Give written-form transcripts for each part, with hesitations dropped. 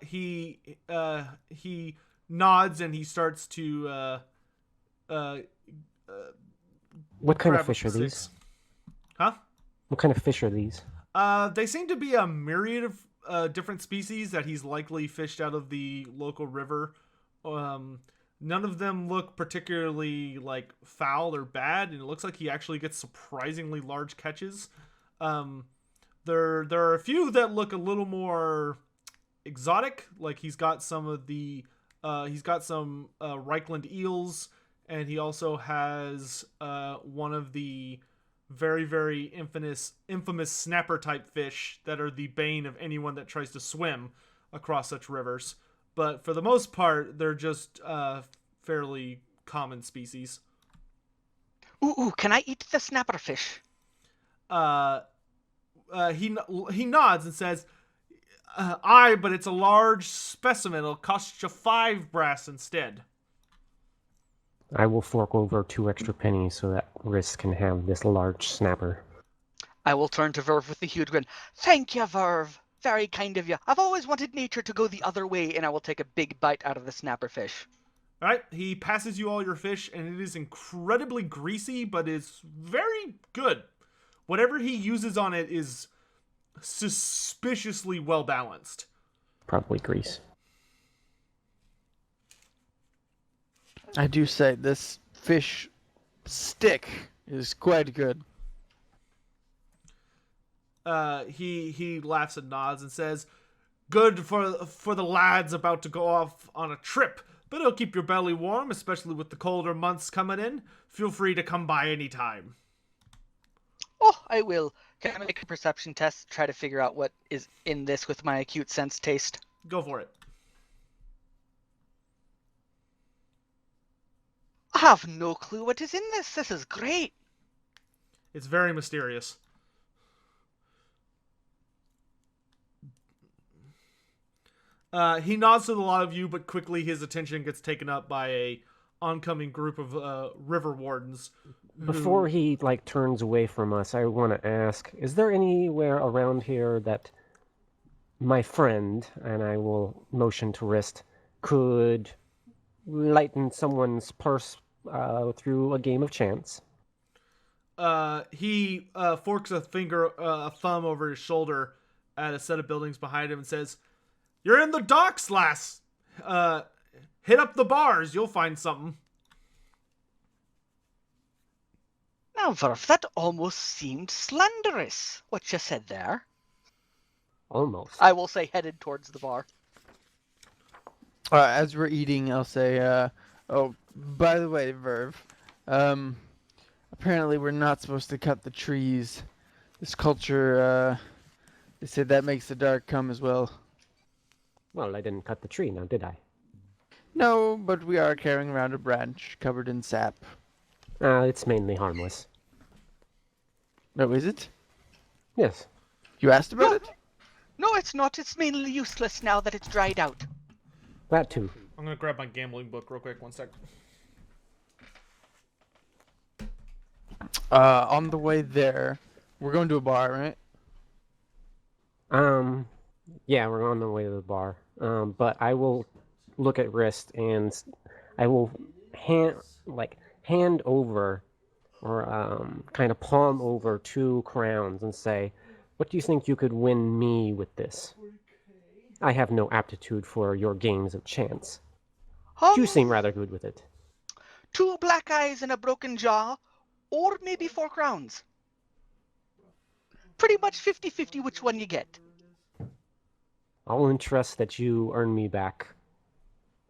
He nods and he starts to uh, What kind of grab up fish the are these? sticks. Huh? What kind of fish are these? They seem to be a myriad of different species that he's likely fished out of the local river. Um, None of them look particularly like foul or bad, and it looks like he actually gets surprisingly large catches. Um, there are a few that look a little more exotic, like he's got some Reichland eels, and he also has one of the very infamous snapper type fish that are the bane of anyone that tries to swim across such rivers. But for the most part, they're just fairly common species. Ooh, can I eat the snapperfish? Uh, he nods and says, "Aye, but it's a large specimen. It'll cost you 5 brass instead." I will fork over 2 extra pennies so that Riss can have this large snapper. I will turn to Verve with a huge grin. Thank you, Verve. Very kind of you. I've always wanted nature to go the other way, and I will take a big bite out of the snapperfish. All right, he passes you all your fish, and it is incredibly greasy, but it's very good. Whatever he uses on it is suspiciously well balanced. Probably grease. I do say this fish stick is quite good. He laughs and nods and says, "Good for the lads about to go off on a trip, but it'll keep your belly warm, especially with the colder months coming in. Feel free to come by any time." Oh, I will. Can I make a perception test to try to figure out what is in this with my acute sense taste? Go for it. I have no clue what is in this. This is great. It's very mysterious. He nods to a lot of you, but quickly his attention gets taken up by a oncoming group of river wardens. Before he turns away from us, I want to ask: is there anywhere around here that my friend, and I will motion to wrist, could lighten someone's purse through a game of chance? He forks a thumb over his shoulder at a set of buildings behind him and says, "You're in the docks, lass. Hit up the bars. You'll find something." Now, Verve, that almost seemed slanderous, what you said there. Almost. I will say headed towards the bar. As we're eating, I'll say, oh, by the way, Verve, apparently we're not supposed to cut the trees. This culture, they say that makes the dark come as well. Well, I didn't cut the tree now, did I? No, but we are carrying around a branch covered in sap. It's mainly harmless. No, is it? Yes. You asked about it? No, it's not. It's mainly useless now that it's dried out. That too. I'm gonna grab my gambling book real quick. 1 sec. On the way there, we're going to a bar, right? Yeah, we're on the way to the bar. But I will look at wrist and I will hand over or kind of palm over 2 crowns and say, "What do you think you could win me with this? I have no aptitude for your games of chance. You seem rather good with it." 2 black eyes and a broken jaw, or maybe 4 crowns. Pretty much 50-50 which one you get. I'll entrust that you earn me back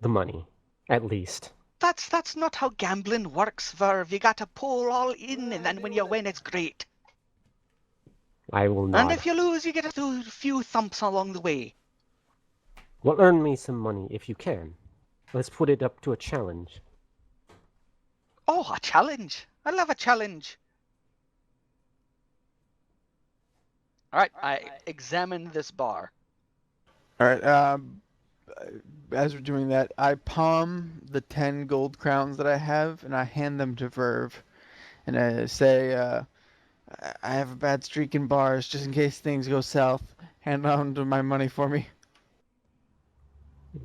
the money, at least. That's not how gambling works, Verve. You gotta pull all in, and then when you win, it's great. I will nod. And if you lose, you get a few thumps along the way. Well, earn me some money if you can. Let's put it up to a challenge. Oh, a challenge. I love a challenge. Alright, I examine this bar. Alright, as we're doing that, I palm the 10 gold crowns that I have, and I hand them to Verve. And I say, I have a bad streak in bars, just in case things go south. Hand on to my money for me.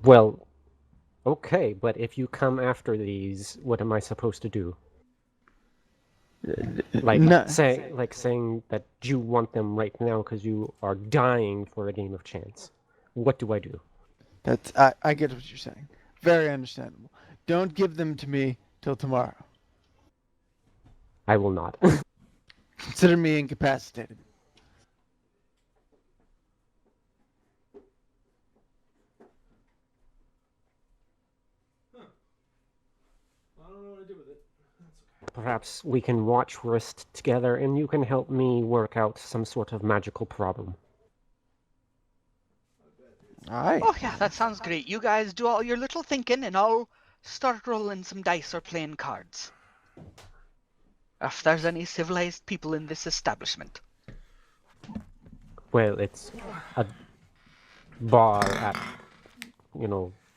Well, okay, but if you come after these, what am I supposed to do? No, Saying that you want them right now because you are dying for a game of chance. What do I do? I get what you're saying. Very understandable. Don't give them to me till tomorrow. I will not. Consider me incapacitated. I don't know what to do with it. Perhaps we can watch Wrist together and you can help me work out some sort of magical problem. All right. Oh yeah, that sounds great. You guys do all your little thinking, and I'll start rolling some dice or playing cards. If there's any civilized people in this establishment. Well, it's a bar at,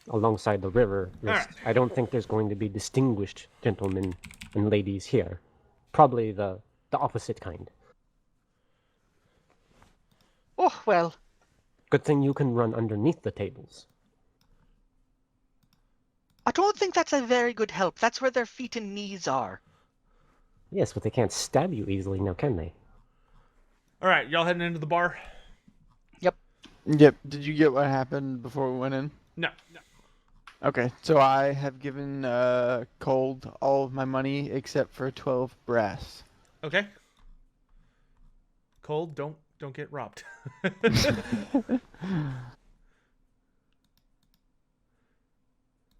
alongside the river. Alright. I don't think there's going to be distinguished gentlemen and ladies here. Probably the opposite kind. Oh, well, Good thing you can run underneath the tables. I don't think that's a very good help. That's where their feet and knees are. Yes, but they can't stab you easily now, can they? All right, y'all heading into the bar? Yep. Yep. Did you get what happened before we went in? No. Okay. So I have given Cold all of my money except for 12 brass. Okay. Cold, don't get robbed.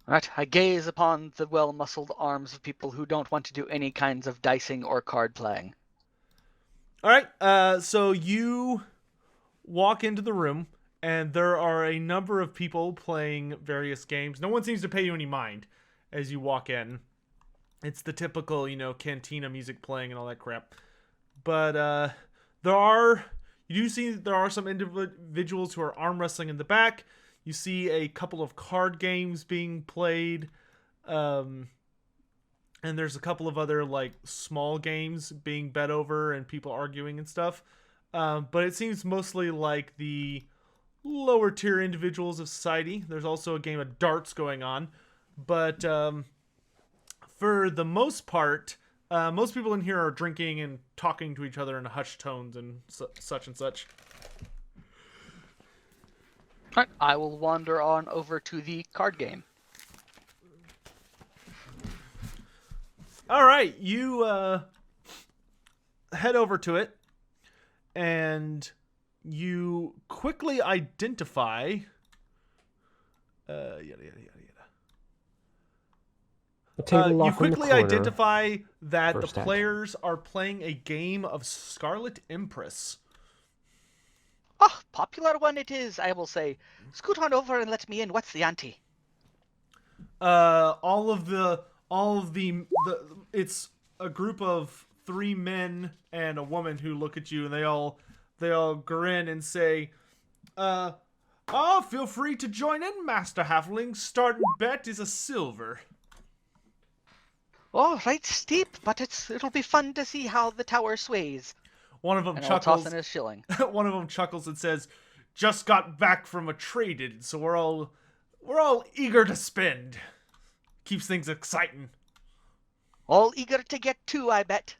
Right, I gaze upon the well-muscled arms of people who don't want to do any kinds of dicing or card playing. All right, so you walk into the room, and there are a number of people playing various games. No one seems to pay you any mind as you walk in. It's the typical, cantina music playing and all that crap. But you do see there are some individuals who are arm wrestling in the back. You see a couple of card games being played. And there's a couple of other small games being bet over and people arguing and stuff. But it seems mostly like the lower tier individuals of society. There's also a game of darts going on. But for the most part, most people in here are drinking and talking to each other in hushed tones and such and such. Right, I will wander on over to the card game. All right, you head over to it, and you quickly identify. Yada yada yada The table you off in the quickly corner. identify that the First act. players are playing a game of Scarlet Empress. Oh, popular one it is, I will say. Scoot on over and let me in. What's the ante? It's a group of 3 men and a woman who look at you, and they all grin and say, feel free to join in, Master Halfling. Starting bet is a silver. Oh, right steep, but it'll be fun to see how the tower sways. One of them And I'll chuckles. toss in a shilling. One of them chuckles and says, "Just got back from a traded, so we're all eager to spend. Keeps things exciting." All eager to get two, I bet.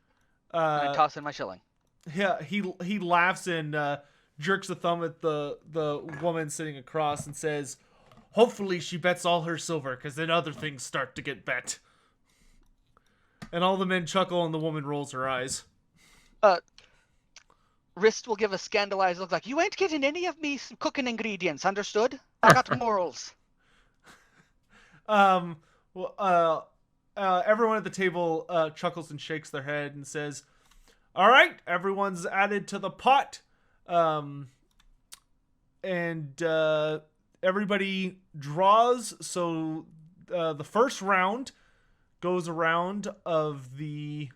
And I toss in my shilling. Yeah, he laughs and jerks a thumb at the woman sitting across and says, "Hopefully she bets all her silver, because then other things start to get bet." And all the men chuckle and the woman rolls her eyes. Wrist will give a scandalized look like, you ain't getting any of me cooking ingredients, understood? I got morals. Everyone at the table chuckles and shakes their head and says, "All right, everyone's added to the pot." And everybody draws. So the first round goes around of the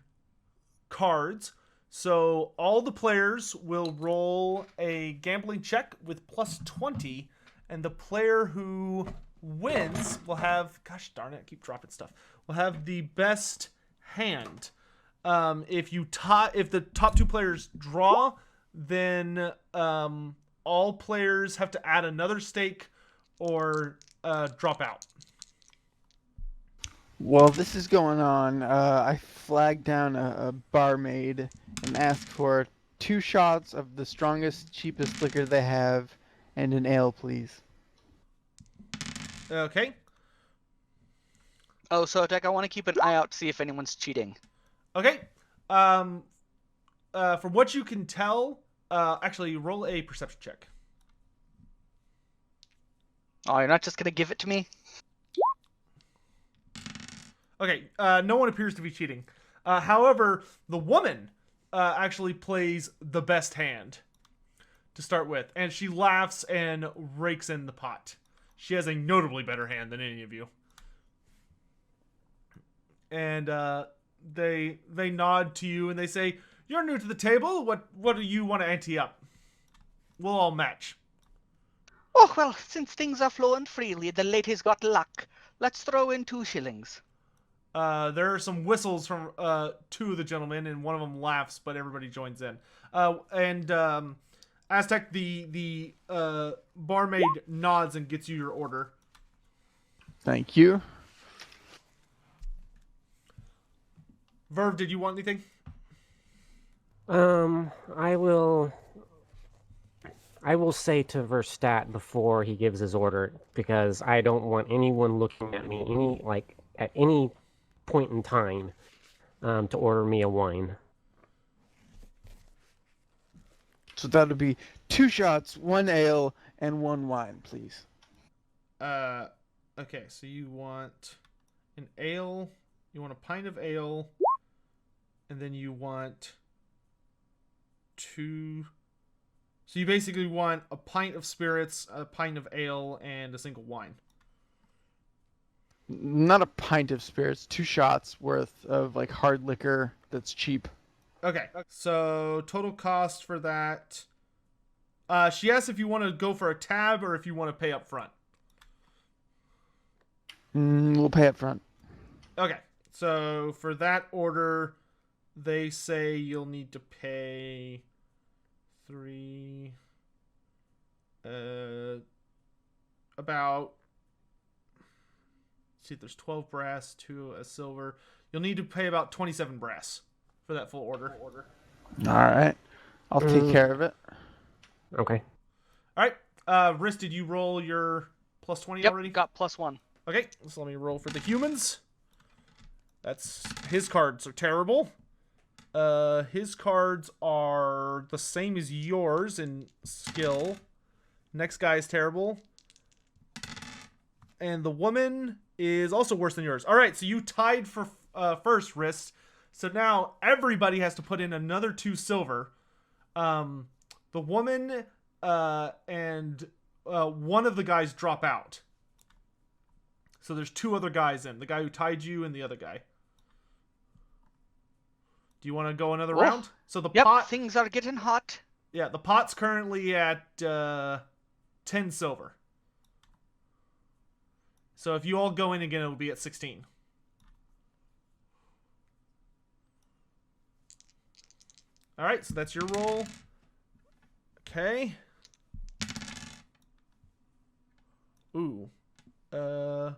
cards. So all the players will roll a gambling check with plus 20, and the player who wins will have, gosh darn it, I keep dropping stuff, will have the best hand. If the top 2 players draw, then all players have to add another stake, or drop out. While this is going on, I flag down a barmaid and ask for 2 shots of the strongest, cheapest liquor they have, and an ale, please. Okay. Oh, Sotek, I want to keep an eye out to see if anyone's cheating. Okay. From what you can tell, actually, roll a perception check. Oh, you're not just gonna give it to me? Okay. No one appears to be cheating. However, the woman actually plays the best hand to start with, and she laughs and rakes in the pot. She has a notably better hand than any of you. And they nod to you and they say, "You're new to the table. What do you want to ante up? We'll all match." Oh, well, since things are flowing freely, the lady's got luck. Let's throw in 2 shillings. There are some whistles from 2 of the gentlemen, and one of them laughs, but everybody joins in. Aztec, the barmaid nods and gets you your order. Thank you. Verve, did you want anything? I will say to Verstat before he gives his order, because I don't want anyone looking at me at any point in time to order me a wine. So that would be 2 shots, 1 ale, and 1 wine, please. Okay, so you want an ale, you want a pint of ale, and then you want 2... So you basically want a pint of spirits, a pint of ale, and a single wine. Not a pint of spirits, 2 shots worth of like hard liquor that's cheap. Okay, so total cost for that. She asks if you want to go for a tab or if you want to pay up front. We'll pay up front. Okay, so for that order, they say you'll need to pay 3... about... See if there's 12 brass, 2 a silver. You'll need to pay about 27 brass for that full order. All right. I'll take care of it. Okay. All right. Riss, did you roll your plus 20 Yep, already? got +1. Okay, so let me roll for the humans. His cards are terrible. His cards are the same as yours in skill. Next guy is terrible. And the woman is also worse than yours. All right, so you tied for first, Riss. So now everybody has to put in another 2 silver. The woman and one of the guys drop out. So there's 2 other guys in. The guy who tied you and the other guy. Do you want to go another round? So the pot... things are getting hot. Yeah, the pot's currently at 10 silver. So if you all go in again, it'll be at 16. All right, so that's your roll. Okay. Ooh. All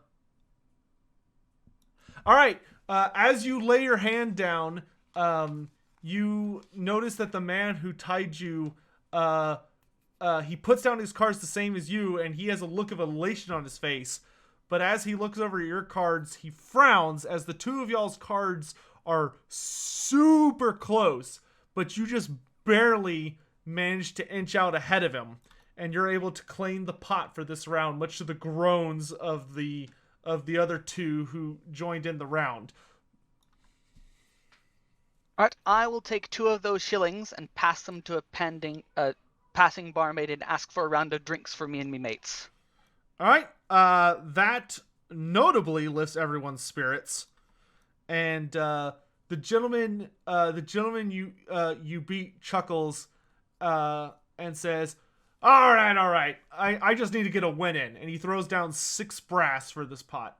right. As you lay your hand down, you notice that the man who tied you, he puts down his cards the same as you, and he has a look of elation on his face. But as he looks over your cards, he frowns as the 2 of y'all's cards are super close, but you just barely manage to inch out ahead of him, and you're able to claim the pot for this round, much to the groans of the other 2 who joined in the round. Alright, I will take 2 of those shillings and pass them to a passing barmaid and ask for a round of drinks for me and me mates. All right, that notably lifts everyone's spirits, and the gentleman you beat chuckles and says, "All right, I just need to get a win in," and he throws down 6 brass for this pot.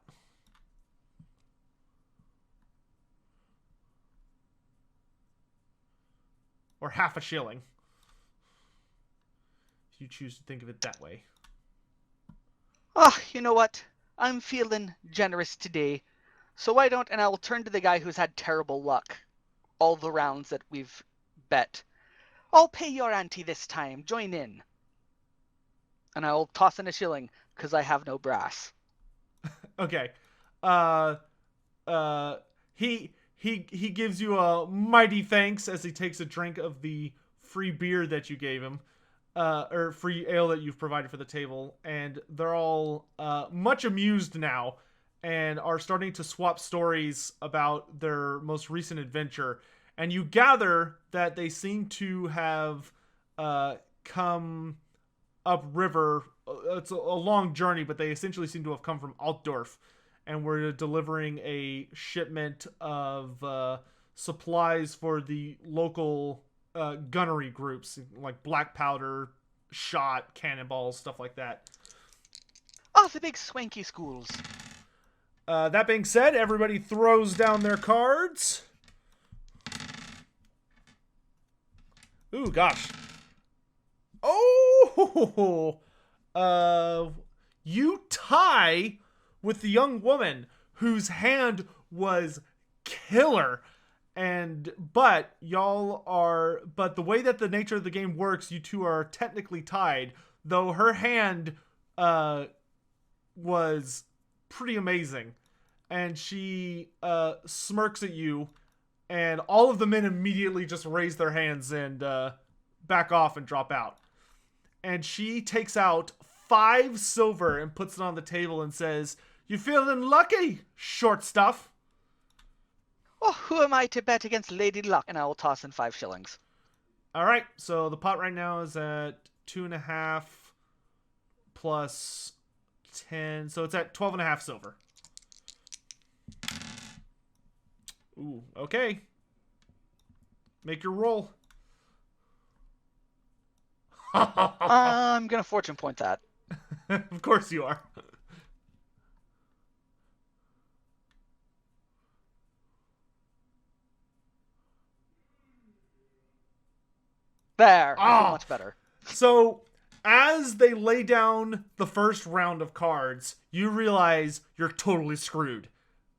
Or half a shilling, if you choose to think of it that way. Ah, you know what? I'm feeling generous today. So why don't, and I'll turn to the guy who's had terrible luck all the rounds that we've bet. I'll pay your ante this time. Join in. And I'll toss in a shilling because I have no brass. Okay. Uh, uh, he gives you a mighty thanks as he takes a drink of the free beer that you gave him, or free ale that you've provided for the table, and they're all much amused now, and are starting to swap stories about their most recent adventure. And you gather that they seem to have come upriver. It's a long journey, but they essentially seem to have come from Altdorf, and we're delivering a shipment of supplies for the local gunnery groups, like black powder, shot, cannonballs, stuff like that. Oh, the big swanky schools. That being said, everybody throws down their cards. Ooh, gosh. Oh, you tie with the young woman whose hand was killer. But the way that the nature of the game works, you two are technically tied, though her hand was pretty amazing. And she smirks at you, and all of the men immediately just raise their hands and back off and drop out. And she takes out 5 silver and puts it on the table and says, "You feeling lucky, short stuff?" Oh, who am I to bet against Lady Luck? And I will toss in 5 shillings. All right, so the pot right now is at 2.5 plus 10, so it's at 12.5 silver. Ooh, okay. Make your roll. I'm gonna fortune point that. Of course you are. There, I feel Ah, much better. so as they lay down the first round of cards, you realize you're totally screwed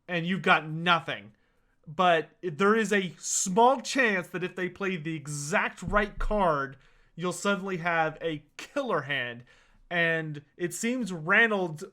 and you've got nothing. But there is a small chance that if they play the exact right card, you'll suddenly have a killer hand. And it seems Ranald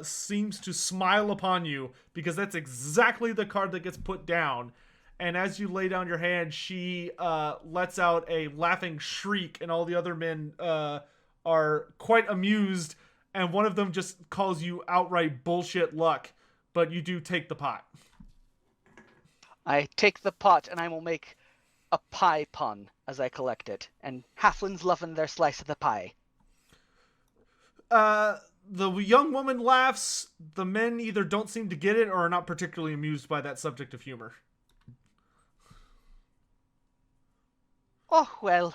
seems to smile upon you because that's exactly the card that gets put down. And as you lay down your hand, she lets out a laughing shriek, and all the other men are quite amused. And one of them just calls you outright bullshit luck, but you do take the pot. I take the pot and I will make a pie pun as I collect it. And halflings loving their slice of the pie. The young woman laughs. The men either don't seem to get it or are not particularly amused by that subject of humor. Oh, well.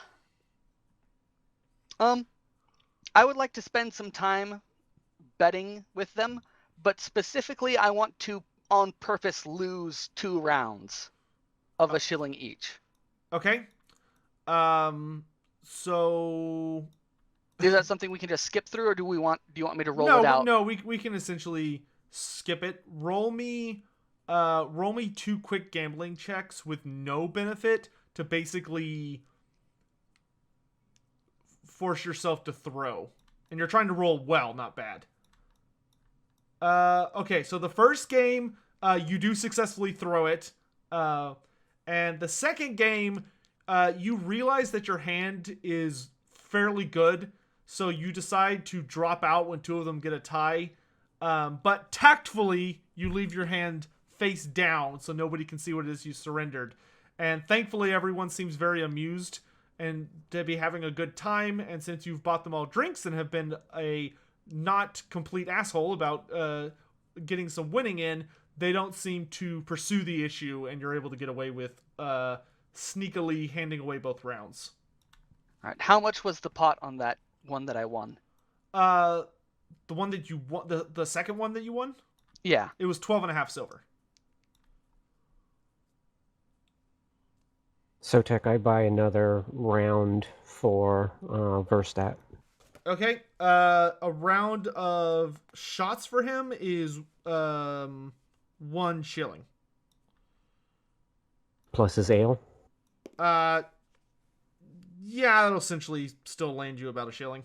I would like to spend some time betting with them, but specifically I want to on purpose lose 2 rounds of a shilling each. Okay. So Is that something we can just skip through, or do you want me to roll it out? No, we can essentially skip it. Roll me 2 quick gambling checks with no benefit to basically force yourself to throw. And you're trying to roll well, not bad. Okay, so the first game, you do successfully throw it. And the second game, you realize that your hand is fairly good, so you decide to drop out when 2 of them get a tie. But tactfully, you leave your hand face down so nobody can see what it is you surrendered. And thankfully, everyone seems very amused and to be having a good time. And since you've bought them all drinks and have been a not complete asshole about getting some winning in, they don't seem to pursue the issue, and you're able to get away with sneakily handing away both rounds. All right. How much was the pot on that one that I won? The one that you won, the second one that you won? Yeah. It was 12.5 silver. Sotek, I buy another round for Verstat. Okay. A round of shots for him is 1 shilling. Plus his ale. Yeah, that'll essentially still land you about 1 shilling.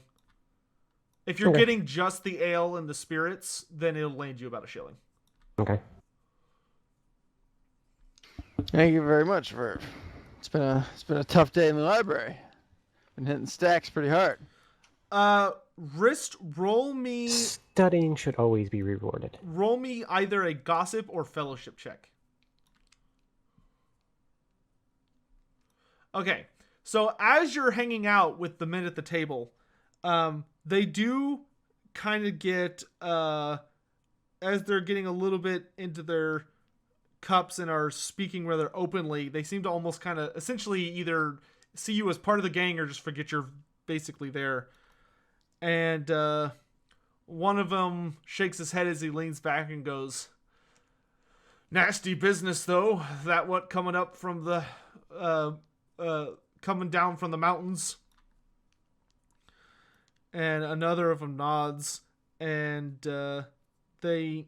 If you're Okay. getting just the ale and the spirits, then it'll land you about 1 shilling. Okay. Thank you very much, Verve. It's been a tough day in the library. Been hitting stacks pretty hard. Wrist, roll me Studying should always be rewarded. either a gossip or fellowship check. Okay, so as you're hanging out with the men at the table, they do kind of get, as they're getting a little bit into their cups and are speaking rather openly, they seem to almost kind of essentially either see you as part of the gang or just forget you're basically there. And one of them shakes his head as he leans back and goes, "Nasty business, though, that what coming up from the coming down from the mountains." And another of them nods, and they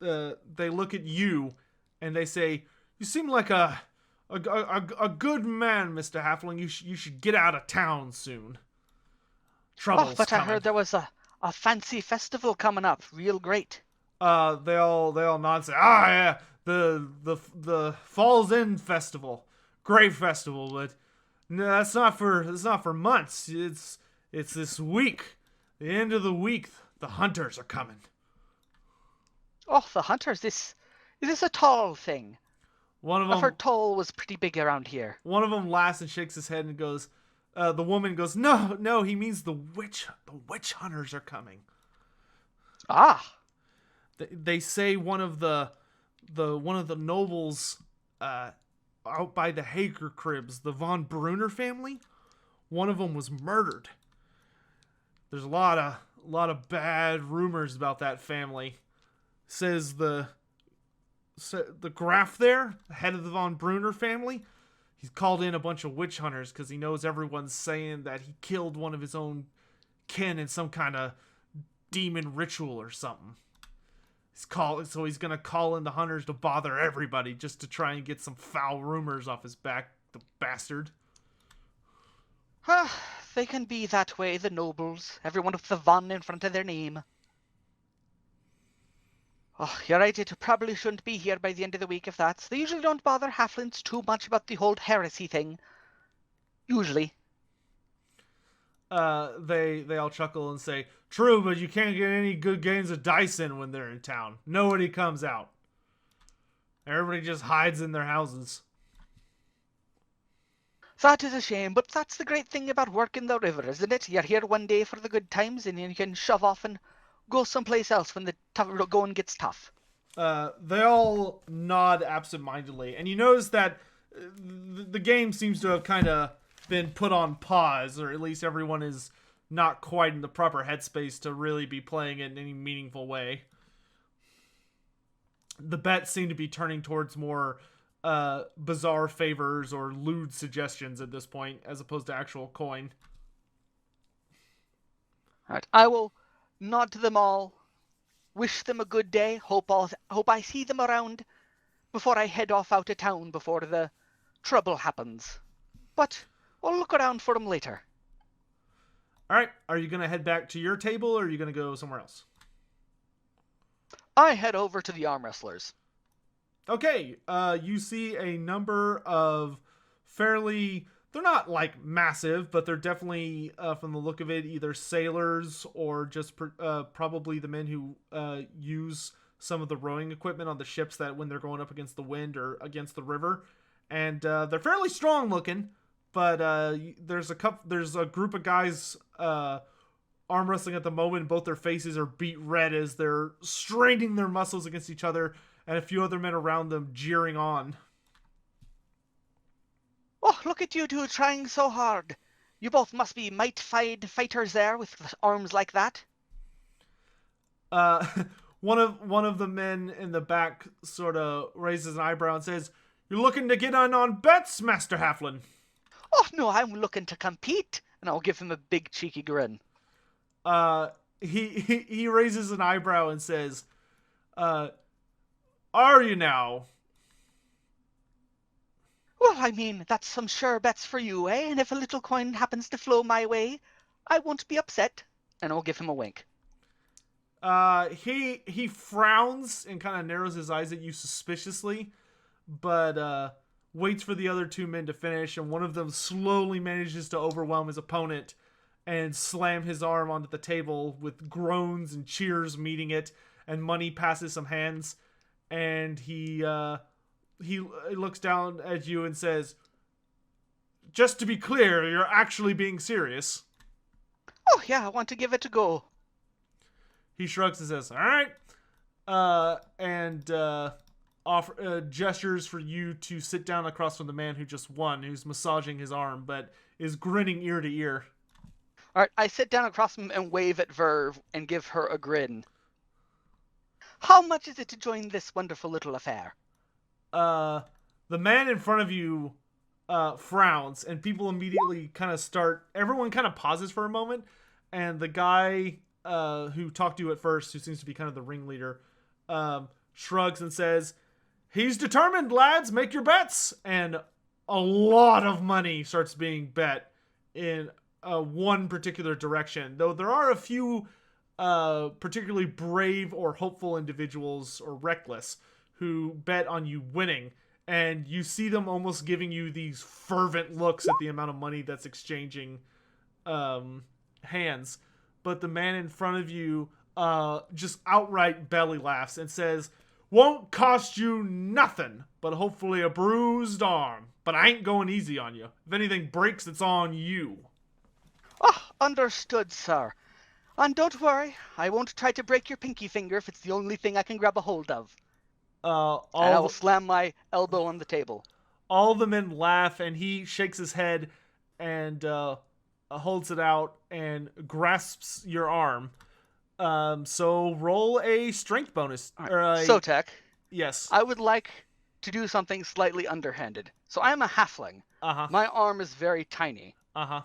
look at you, and they say, "You seem like a good man, Mr. Halfling. You should get out of town soon. Trouble's but coming." I heard there was a fancy festival coming up. Real great. They all nod and say, "Ah, yeah, the Falls End Festival, great festival, but no, that's not for months. It's this week, the end of the week. The hunters are coming." Oh, the hunters. Is this a tall thing? One of I've them, heard tall was pretty big around here. laughs and shakes his head and goes, the woman goes, "No, he means the witch hunters are coming." Ah, They say one of the nobles out by the Hager cribs, the von Brunner family, one of them was murdered. There's a lot of bad rumors about that family. Says the Graf there, the head of the von Brunner family, he's called in a bunch of witch hunters because he knows everyone's saying that he killed one of his own kin in some kind of demon ritual or something. So he's gonna call in the hunters to bother everybody just to try and get some foul rumors off his back, the bastard. they can be that way, the nobles. Everyone with the von in front of their name. Oh, you're right, it probably shouldn't be here by the end of the week if that's... They usually don't bother halflings too much about the whole heresy thing. Usually. They all chuckle and say, "True, but you can't get any good games of dice in when they're in town. Nobody comes out. Everybody just hides in their houses." That is a shame, but that's the great thing about working the river, isn't it? You're here one day for the good times, and you can shove off and go someplace else when the going gets tough. They all nod absentmindedly, and you notice that the game seems to have kind of been put on pause, or at least everyone is not quite in the proper headspace to really be playing it in any meaningful way. The bets seem to be turning towards more bizarre favors or lewd suggestions at this point, as opposed to actual coin. Alright, I will nod to them all, wish them a good day, hope I see them around before I head off out of town before the trouble happens. But I'll look around for them later. Alright, are you going to head back to your table, or are you going to go somewhere else? I head over to the arm wrestlers. Okay, you see a number of fairly... They're not, like, massive, but they're definitely, from the look of it, either sailors or just probably the men who use some of the rowing equipment on the ships that when they're going up against the wind or against the river. And they're fairly strong looking, but there's a group of guys arm wrestling at the moment. Both their faces are beet red as they're straining their muscles against each other, and a few other men around them jeering on. Oh, look at you two trying so hard. You both must be might-fied fighters there with arms like that. One of the men in the back sort of raises an eyebrow and says, "You're looking to get on bets, Master Halfling?" Oh, no, I'm looking to compete. And I'll give him a big cheeky grin. He raises an eyebrow and says, "Are you now?" Well, I mean, that's some sure bets for you, eh? And if a little coin happens to flow my way, I won't be upset. And I'll give him a wink. He frowns and kind of narrows his eyes at you suspiciously, but waits for the other two men to finish, and one of them slowly manages to overwhelm his opponent and slam his arm onto the table with groans and cheers meeting it, and money passes some hands, and he looks down at you and says, "Just to be clear, you're actually being serious." Oh, yeah, I want to give it a go. He shrugs and says, "All right," and gestures for you to sit down across from the man who just won, who's massaging his arm, but is grinning ear to ear. All right, I sit down across from him and wave at Verve and give her a grin. How much is it to join this wonderful little affair? The man in front of you frowns, and people immediately everyone kind of pauses for a moment, and the guy who talked to you at first, who seems to be kind of the ringleader, shrugs and says, "He's determined, lads, make your bets." And a lot of money starts being bet in one particular direction, though there are a few particularly brave or hopeful individuals, or reckless, who bet on you winning, and you see them almost giving you these fervent looks at the amount of money that's exchanging hands. But the man in front of you just outright belly laughs and says, "Won't cost you nothing, but hopefully a bruised arm. But I ain't going easy on you. If anything breaks, it's on you." Oh, understood, sir. And don't worry, I won't try to break your pinky finger if it's the only thing I can grab a hold of. And I will slam my elbow on the table. All the men laugh, and he shakes his head and holds it out and grasps your arm. So roll a strength bonus. Right. Sotek, yes. I would like to do something slightly underhanded. So I'm a halfling. Uh-huh. My arm is very tiny. Uh-huh.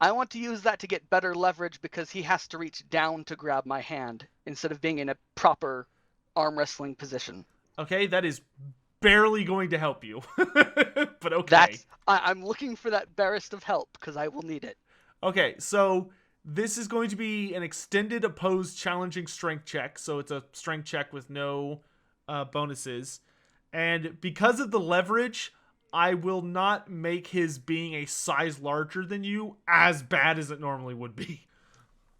I want to use that to get better leverage because he has to reach down to grab my hand instead of being in a proper arm wrestling position. Okay, that is barely going to help you. But okay. I'm looking for that barest of help because I will need it. Okay, so this is going to be an extended opposed challenging strength check. So it's a strength check with no bonuses. And because of the leverage, I will not make his being a size larger than you as bad as it normally would be.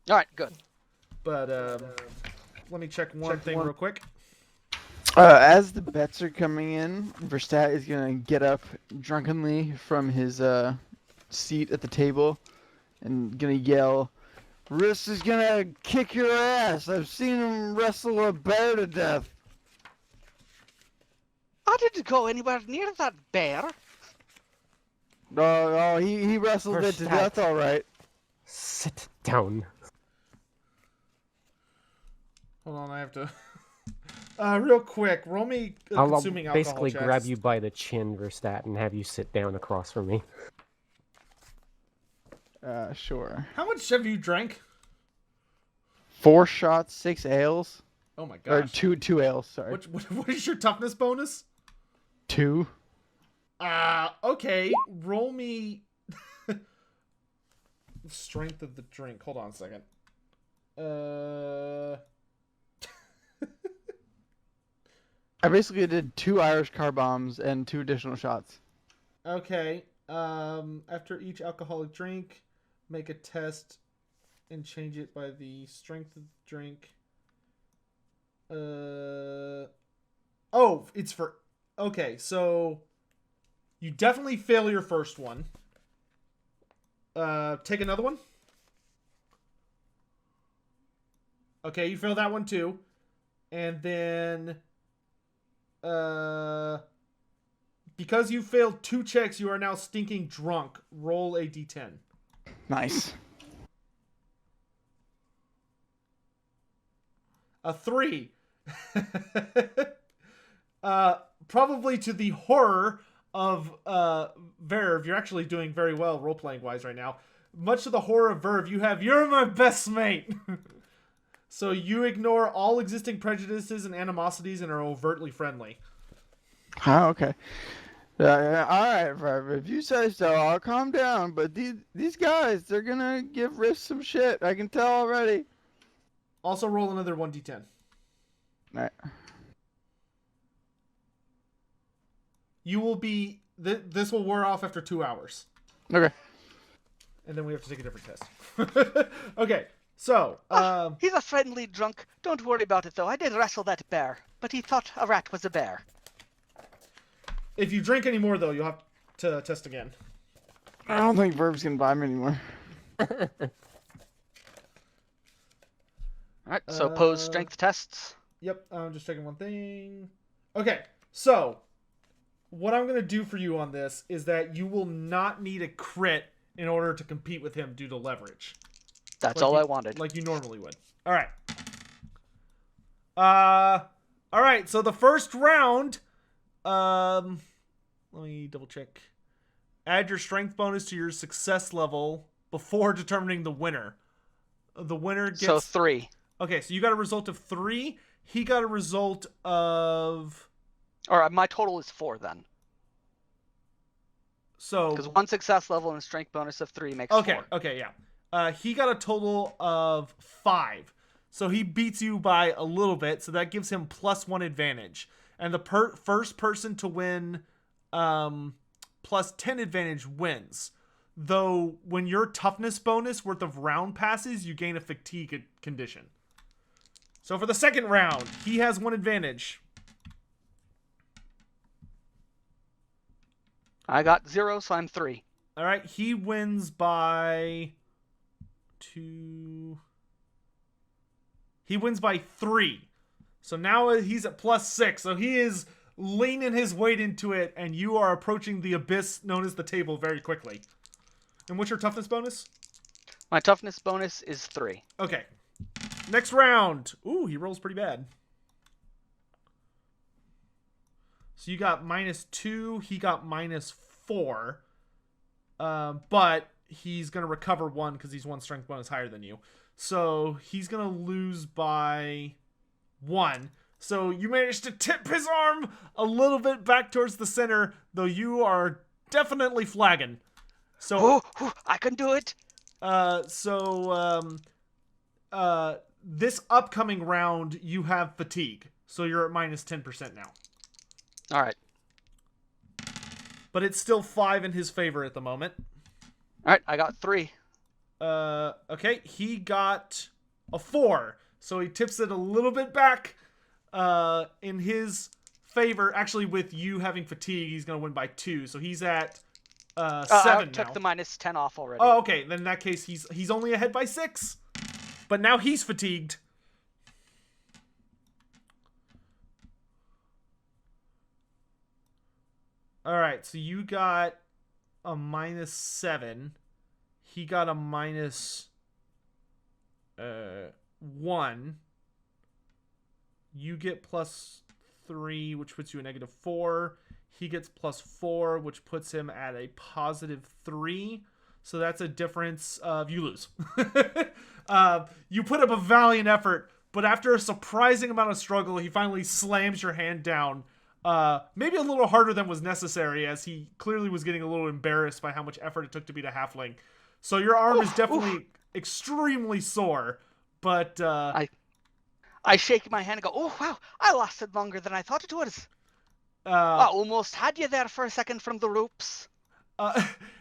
All right, good. But let me check one thing real quick. As the bets are coming in, Verstat is gonna get up drunkenly from his seat at the table and gonna yell, "Riss is gonna kick your ass! I've seen him wrestle a bear to death!" I didn't go anywhere near that bear. Oh, he wrestled it to Verstat. death, all right. Sit down. Hold on, I have to... real quick, roll me I'll consuming alcohol basically checks. grab you by the chin, Verstat, and have you sit down across from me. Sure. How much have you drank? 4 shots, 6 ales. Oh my Or gosh. two ales, sorry. What is your toughness bonus? 2. Okay. Roll me strength of the drink. Hold on a second. I basically did 2 Irish car bombs and 2 additional shots. Okay. After each alcoholic drink, make a test and change it by the strength of the drink. Oh, it's for... Okay, so you definitely fail your first one. Take another one. Okay, you fail that one too. And then... because you failed 2 checks, you are now stinking drunk. Roll a d10. Nice. A 3. Probably to the horror of Verve. You're actually doing very well role-playing wise right now. much to the horror of Verve, you have "You're my best mate." So you ignore all existing prejudices and animosities and are overtly friendly. Oh, okay. All right, Verve, if you say so, I'll calm down. But these guys, they're gonna give Rift some shit. I can tell already. Also roll another 1d10. All right. You will be... This will wear off after 2 hours. Okay. And then we have to take a different test. Okay, so... He's a friendly drunk. Don't worry about it, though. I did wrestle that bear, but he thought a rat was a bear. If you drink any more, though, you'll have to test again. I don't think Verve's gonna buy me anymore. Alright, so pose strength tests. Yep, I'm just checking one thing. Okay, so... What I'm going to do for you on this is that you will not need a crit in order to compete with him due to leverage. That's all I wanted. Like you normally would. All right. All right, so the first round, let me double check. Add your strength bonus to your success level before determining the winner. The winner gets... So 3. Okay, so you got a result of 3. He got a result of... Or my total is 4 then. So... Because 1 success level and a strength bonus of 3 makes 4. Okay, yeah. He got a total of 5. So he beats you by a little bit, so that gives him +1 advantage. And the first person to win +10 advantage wins. Though when your toughness bonus worth of round passes, you gain a fatigue condition. So for the second round, he has 1 advantage. I got 0, so I'm 3. All right, he wins by 2. He wins by 3. So now he's at +6. So he is leaning his weight into it, and you are approaching the abyss known as the table very quickly. And what's your toughness bonus? My toughness bonus is 3. Okay. Next round. Ooh, he rolls pretty bad. So you got -2, he got -4. But he's going to recover 1 because he's 1 strength bonus higher than you. So he's going to lose by 1. So you managed to tip his arm a little bit back towards the center, though you are definitely flagging. So I can do it. This upcoming round, you have fatigue. So you're at -10% now. All right. But it's still 5 in his favor at the moment. All right, I got 3. Okay, he got a 4. So he tips it a little bit back in his favor. Actually, with you having fatigue, he's going to win by 2. So he's at 7 I now. took the -10 off already. Oh, okay. Then in that case, he's only ahead by 6. But now he's fatigued. All right, so you got a -7. He got a -1. You get +3, which puts you at -4. He gets +4, which puts him at a +3. So that's a difference of you lose. You put up a valiant effort, but after a surprising amount of struggle, he finally slams your hand down. Maybe a little harder than was necessary, as he clearly was getting a little embarrassed by how much effort it took to beat a halfling. So your arm is definitely extremely sore, but I shake my hand and go, "Oh wow, I lasted longer than I thought it was. I almost had you there for a second from the ropes."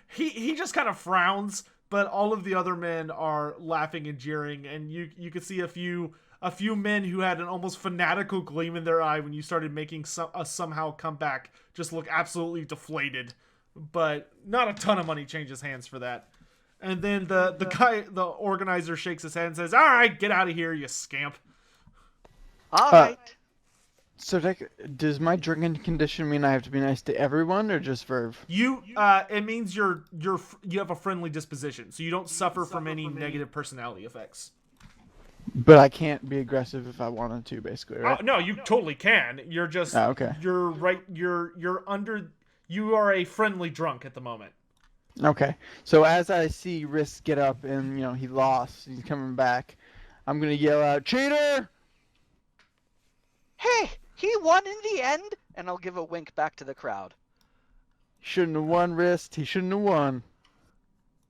He just kind of frowns, but all of the other men are laughing and jeering, and you could see a few men who had an almost fanatical gleam in their eye when you started making a somehow comeback just look absolutely deflated. But not a ton of money changes hands for that. And then the organizer shakes his head and says, "All right, get out of here, you scamp." All right. Sotek, does my drinking condition mean I have to be nice to everyone or just Verve? It means you have a friendly disposition, so you don't suffer from any negative personality effects. But I can't be aggressive if I wanted to, basically, right? No, you totally can. You're just okay. You are a friendly drunk at the moment. Okay. So as I see Risk get up and he lost, he's coming back, I'm gonna yell out, "Cheater!" Hey, he won in the end, and I'll give a wink back to the crowd. Shouldn't have won, Risk. He shouldn't have won.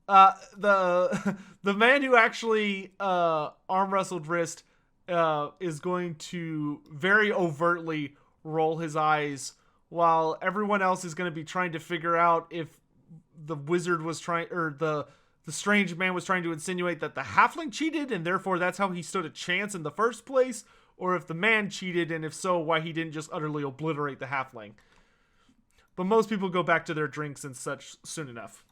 The man who actually arm wrestled Wrist is going to very overtly roll his eyes, while everyone else is going to be trying to figure out if the wizard was trying, or the strange man was trying to insinuate that the halfling cheated and therefore that's how he stood a chance in the first place, or if the man cheated, and if so, why he didn't just utterly obliterate the halfling. But most people go back to their drinks and such soon enough.